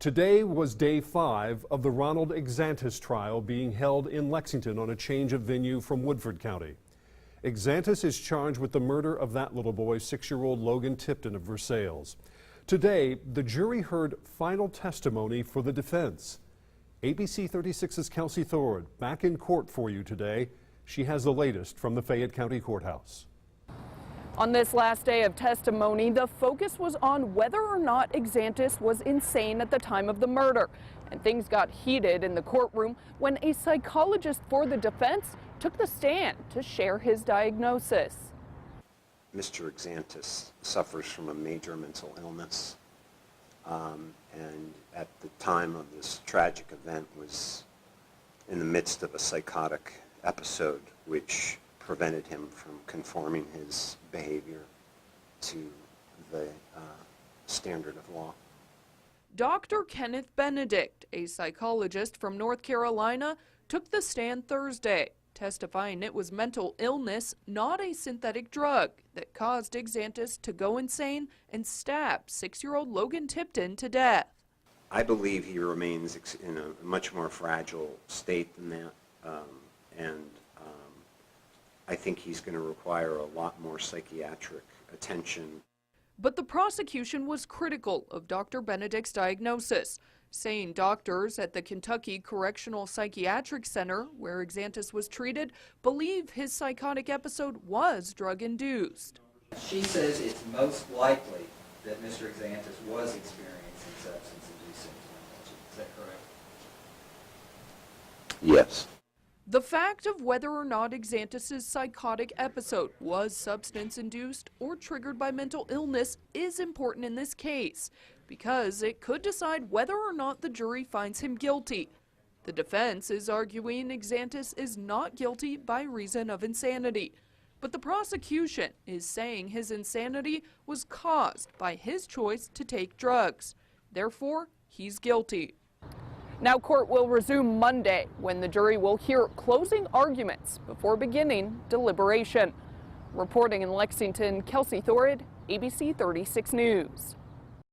Today was day 5 of the Ronald Exantus trial being held in Lexington on a change of venue from Woodford County. Exantus is charged with the murder of that little boy, 6-year-old Logan Tipton of Versailles. Today, the jury heard final testimony for the defense. ABC 36's Kelsey Thorud back in court for you today. She has the latest from the Fayette County Courthouse. On this last day of testimony, the focus was on whether or not Exantus was insane at the time of the murder. And things got heated in the courtroom when a psychologist for the defense took the stand to share his diagnosis. Mr. Exantus suffers from a major mental illness, and at the time of this tragic event was in the midst of a psychotic episode which prevented him from conforming his behavior to the standard of law. Dr. Kenneth Benedict, a psychologist from North Carolina, took the stand Thursday, testifying it was mental illness, not a synthetic drug, that caused Exantus to go insane and stab 6-year-old Logan Tipton to death. I believe he remains in a much more fragile state than that, and I think he's going to require a lot more psychiatric attention. But the prosecution was critical of Dr. Benedict's diagnosis, saying doctors at the Kentucky Correctional Psychiatric Center, where Exantus was treated, believe his psychotic episode was drug-induced. She says it's most likely that Mr. Exantus was experiencing substance-induced symptomatology. Is that correct? Yes. The fact of whether or not Exantus's psychotic episode was substance-induced or triggered by mental illness is important in this case, because it could decide whether or not the jury finds him guilty. The defense is arguing Exantus is not guilty by reason of insanity, but the prosecution is saying his insanity was caused by his choice to take drugs. Therefore, he's guilty. Now court will resume Monday when the jury will hear closing arguments before beginning deliberation. Reporting in Lexington, Kelsey Thorud, ABC 36 News.